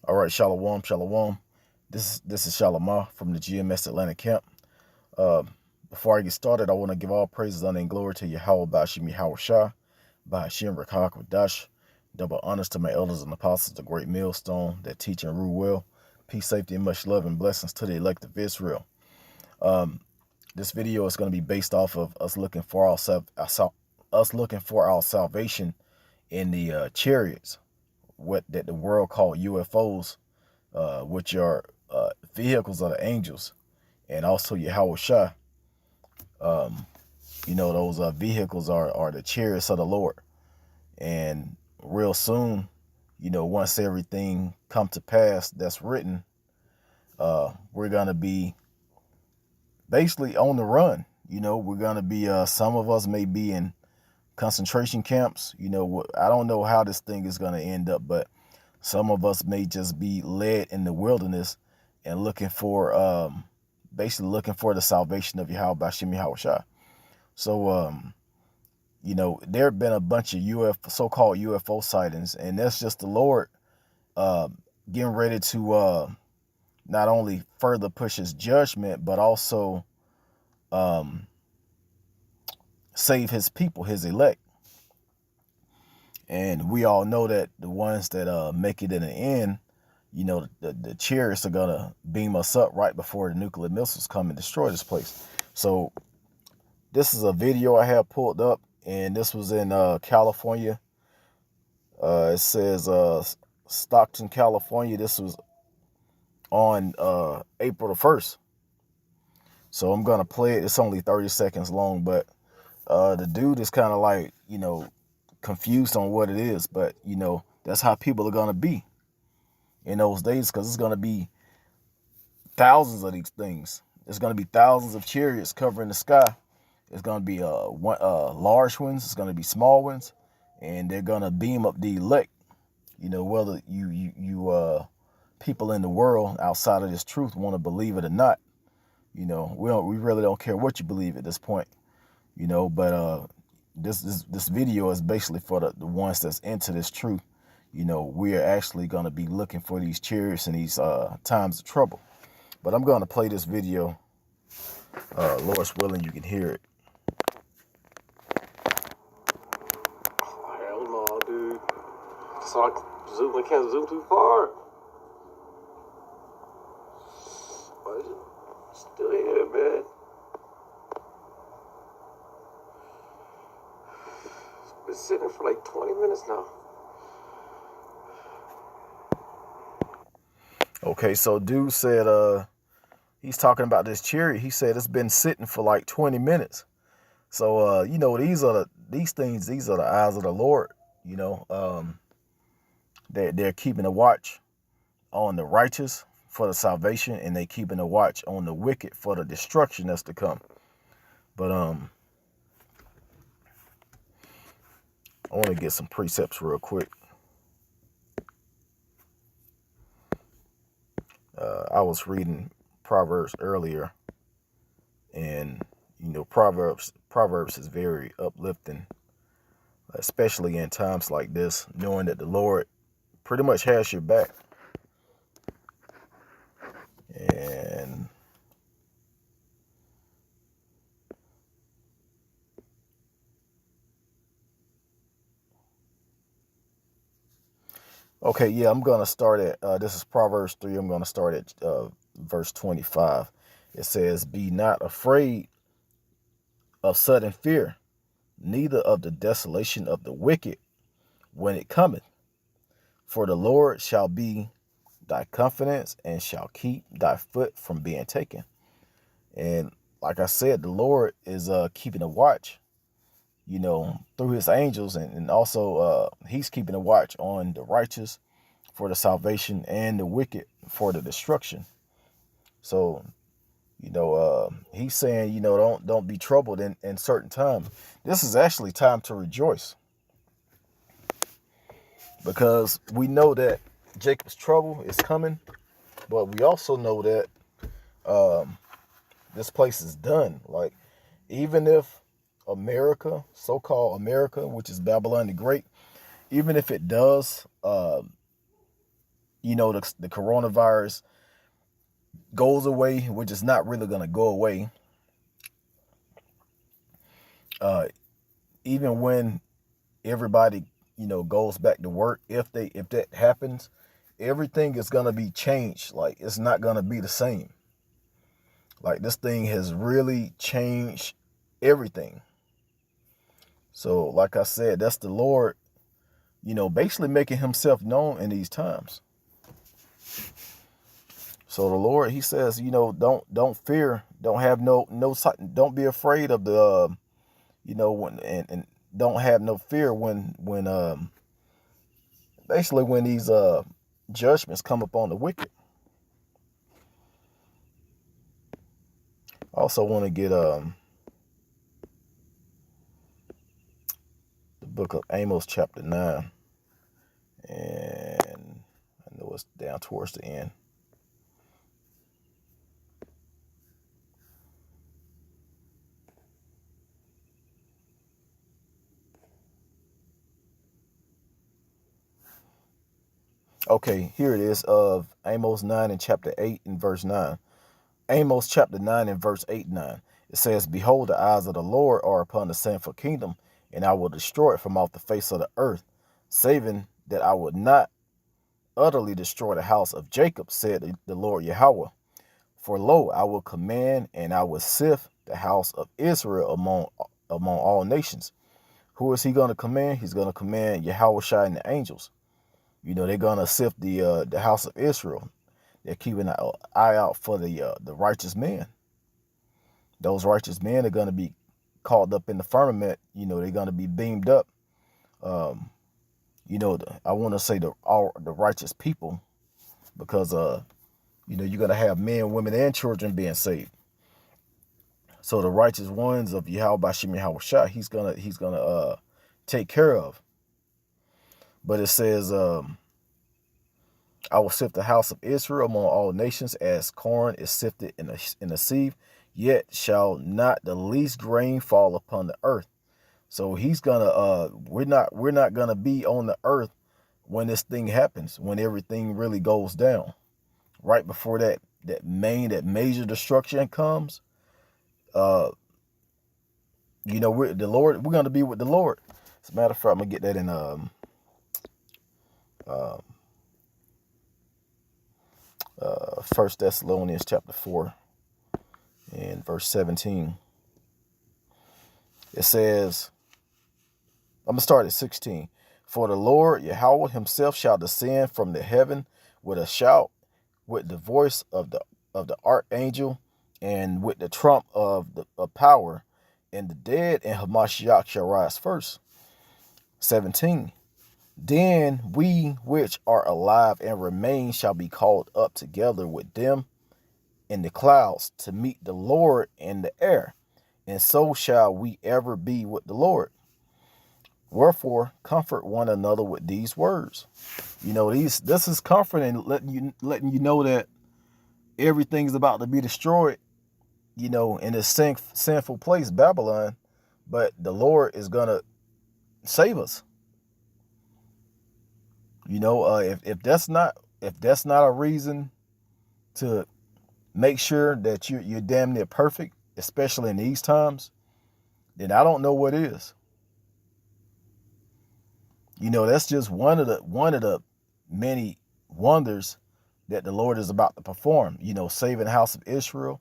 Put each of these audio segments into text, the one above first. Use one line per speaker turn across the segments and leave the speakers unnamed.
All right, Shalom, Shalom. This is Shalamah from the GMS Atlanta camp. Uh, Before I get started, I want to give all praises, honor, and glory to Yahweh Bashim Yahweh Shah, Bashim Rakak Wadash. Double honors to my elders and apostles, the great millstone that teach and rule well. Peace, safety, and much love and blessings to the elect of Israel. This video is going to be based off of us looking for our salvation in the chariots, what that the world called UFOs, which are vehicles of the angels, and also Yahweh Shah. Those vehicles are the chariots of the Lord. And real soon, once everything come to pass that's written, we're going to be basically on the run. We're going to be, some of us may be in concentration camps. I don't know how this thing is going to end up, but some of us may just be led in the wilderness and basically looking for the salvation of Yahweh Bashim Yahweh Shah. So, there have been a bunch of so-called UFO sightings, and that's just the Lord getting ready to not only further push his judgment, but also save his people, his elect. And we all know that the ones that make it in the end, the chariots are going to beam us up right before the nuclear missiles come and destroy this place. So this is a video I have pulled up, and this was in California. It says Stockton, California. This was on April the 1st. So I'm going to play it. It's only 30 seconds long, but the dude is kind of like, confused on what it is. But, that's how people are going to be in those days, because it's going to be thousands of these things. There's going to be thousands of chariots covering the sky. It's going to be large ones. It's going to be small ones. And they're going to beam up the elect. Whether you people in the world outside of this truth want to believe it or not. We really don't care what you believe at this point. But this video is basically for the ones that's into this truth. We are actually going to be looking for these chariots in these times of trouble. But I'm going to play this video. Lord's willing, you can hear it.
Hell no, dude. So I can't zoom too far. But it's still here, man. It's been sitting for like 20 minutes now.
Okay, so dude said he's talking about this chariot. He said it's been sitting for like 20 minutes. So these are the eyes of the Lord. They're keeping a watch on the righteous for the salvation, and they keeping a watch on the wicked for the destruction that's to come. But I want to get some precepts real quick. I was reading Proverbs earlier, and Proverbs is very uplifting, especially in times like this, knowing that the Lord pretty much has your back. And okay, yeah, I'm going to start at, this is Proverbs 3. I'm going to start at verse 25. It says, "Be not afraid of sudden fear, neither of the desolation of the wicked when it cometh. For the Lord shall be thy confidence, and shall keep thy foot from being taken." And like I said, the Lord is keeping a watch, through his angels, and also he's keeping a watch on the righteous for the salvation and the wicked for the destruction. So, he's saying, don't be troubled in certain times. This is actually time to rejoice, because we know that Jacob's trouble is coming, but we also know that this place is done. Like, even if America, so-called America, which is Babylon the Great, even if it does the coronavirus goes away, which is not really going to go away. Even when everybody, goes back to work, if that happens, everything is going to be changed. Like, it's not going to be the same. Like, this thing has really changed everything. So, like I said, that's the Lord, basically making himself known in these times. So the Lord, he says, don't fear, don't have no, don't be afraid of the, when, and don't have no fear when basically when these judgments come upon the wicked. I also want to get the book of Amos chapter 9, and I know it's down towards the end. Okay, here it is, of Amos 9 and chapter 8 and verse 9. Amos chapter 9 and verse 8 and 9. It says, "Behold, the eyes of the Lord are upon the sinful kingdom, and I will destroy it from off the face of the earth, saving that I would not utterly destroy the house of Jacob, said the Lord Yahweh. For lo, I will command, and I will sift the house of Israel among all nations." Who is he going to command? He's going to command Yahweh Shai and the angels. They're going to sift the house of Israel. They're keeping an eye out for the righteous men. Those righteous men are going to be caught up in the firmament. They're going to be beamed up. I want to say the righteous people, because you're going to have men, women, and children being saved. So the righteous ones of Yahweh Bashim Yahweh Shai, he's gonna take care of. But it says, I will sift the house of Israel among all nations as corn is sifted in a sieve, yet shall not the least grain fall upon the earth. So he's gonna we're not gonna be on the earth when this thing happens, when everything really goes down. Right before that major destruction comes, we're gonna be with the Lord. As a matter of fact, I'm gonna get that in 1 Thessalonians chapter 4 and verse 17. It says, I'm gonna start at 16. "For the Lord Yahweh himself shall descend from the heaven with a shout, with the voice of the archangel, and with the trump of power, and the dead and Hamashiach shall rise first." 17. "Then we which are alive and remain shall be called up together with them in the clouds to meet the Lord in the air, and so shall we ever be with the Lord. Wherefore, comfort one another with these words." This is comforting, letting you know that everything's about to be destroyed, in this sinful place, Babylon, but the Lord is gonna save us. If that's not a reason to make sure that you're damn near perfect, especially in these times, then I don't know what is. That's just one of the many wonders that the Lord is about to perform. Saving the house of Israel.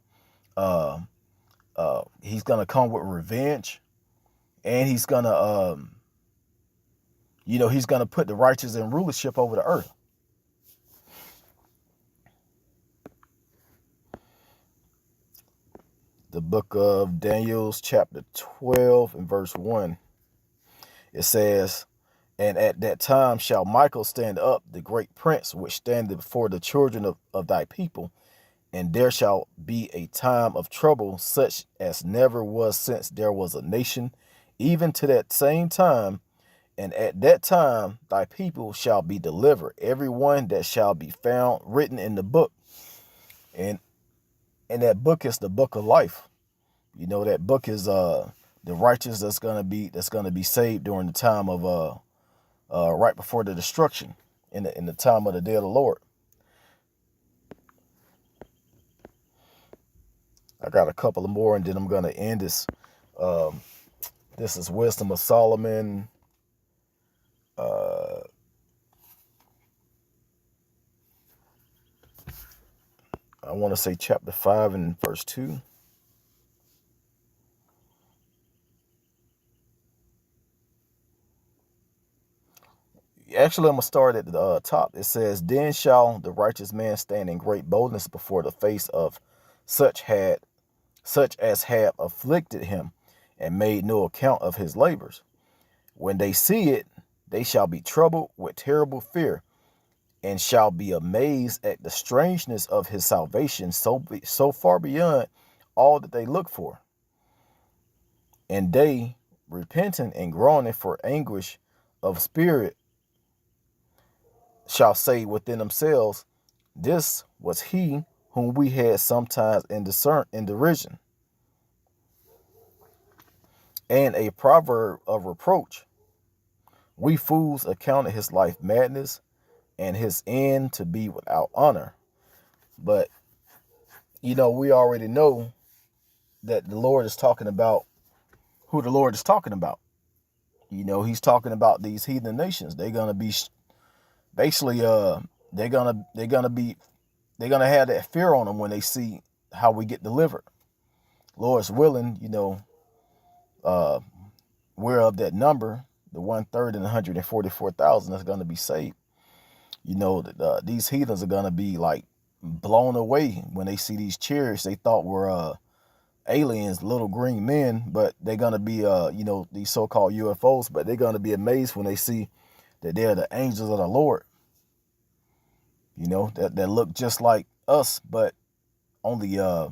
He's gonna come with revenge, and he's gonna he's gonna put the righteous in rulership over the earth. The book of Daniel, chapter 12 and verse 1. It says, "And at that time shall Michael stand up, the great prince, which standeth before the children of thy people. And there shall be a time of trouble, such as never was since there was a nation, even to that same time. And at that time thy people shall be delivered, every one that shall be found written in the book." And that book is the book of life. That book is the righteous that's gonna be saved during the time of right before the destruction, in the time of the day of the Lord. I got a couple of more, and then I'm going to end this. This is Wisdom of Solomon. I want to say chapter 5 and verse 2. Actually, I'm going to start at the top. It says, Then shall the righteous man stand in great boldness before the face of such as have afflicted him, and made no account of his labors. When they see it, they shall be troubled with terrible fear, and shall be amazed at the strangeness of his salvation, so far beyond all that they look for. And they, repenting and groaning for anguish of spirit, shall say within themselves, This was he whom we had sometimes in derision. And a proverb of reproach. We fools accounted his life madness, and his end to be without honor. But, we already know that the Lord is talking about who the Lord is talking about. He's talking about these heathen nations. They're gonna be basically they're gonna have that fear on them when they see how we get delivered. Lord's willing, we're of that number, the 1/3 and 144,000 that's gonna be saved. These heathens are gonna be like blown away when they see these chariots they thought were aliens, little green men, but they're gonna be these so-called UFOs, but they're gonna be amazed when they see that they're the angels of the Lord. That look just like us, but only a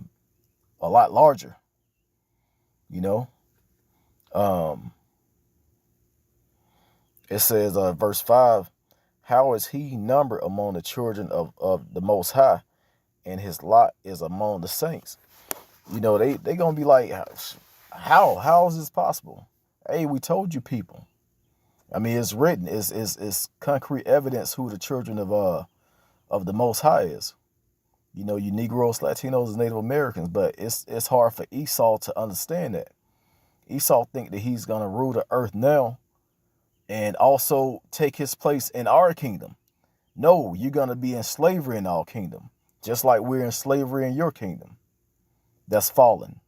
lot larger. It says, verse 5, how is he numbered among the children of the Most High, and his lot is among the saints? They gonna be like, how is this possible? Hey, we told you, people. I mean, it's written. It's concrete evidence who the children of the Most High is. You Negroes, Latinos, and Native Americans, but it's hard for Esau to understand that. Esau think that he's gonna rule the earth now, and also take his place in our kingdom. No, you're gonna be in slavery in our kingdom, just like we're in slavery in your kingdom. That's fallen.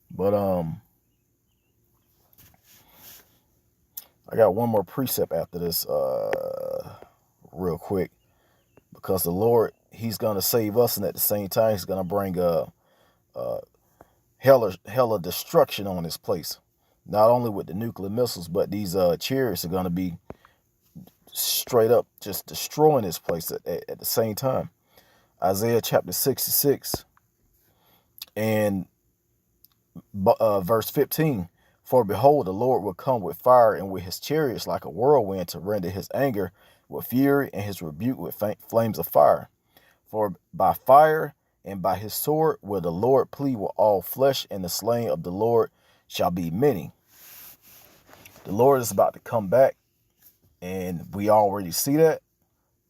But I got one more precept after this, real quick, because the Lord, he's gonna save us, and at the same time, he's gonna bring hella destruction on this place. Not only with the nuclear missiles, but these chariots are gonna be straight up just destroying this place at the same time. Isaiah chapter 66 and verse 15. For behold, the Lord will come with fire, and with his chariots like a whirlwind, to render his anger with fury, and his rebuke with flames of fire. For by fire and by his sword will the Lord plead with all flesh, and the slain of the Lord shall be many. The Lord is about to come back, and we already see that.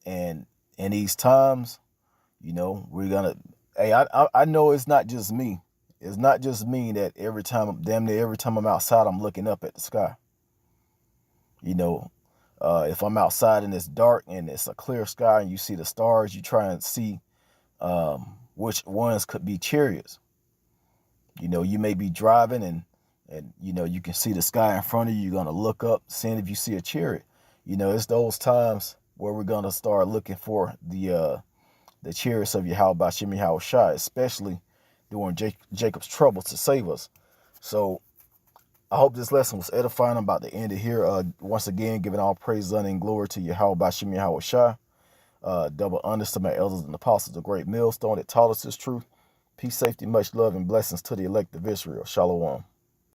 And in these times, we're gonna. Hey, I know it's not just me. It's not just me that damn near every time I'm outside, I'm looking up at the sky. If I'm outside and it's dark and it's a clear sky and you see the stars, you try and see which ones could be chariots. You may be driving and you can see the sky in front of you. You're going to look up, seeing if you see a chariot. It's those times where we're going to start looking for the chariots of Yahweh Shem Yahushua, especially during Jacob's trouble to save us. So I hope this lesson was edifying. I'm about to end it here. Once again, giving all praise, honor, and glory to Yahweh Shem Yahushua. Double honors to my elders and apostles, the great millstone that taught us this truth. Peace, safety, much love, and blessings to the elect of Israel. Shalom.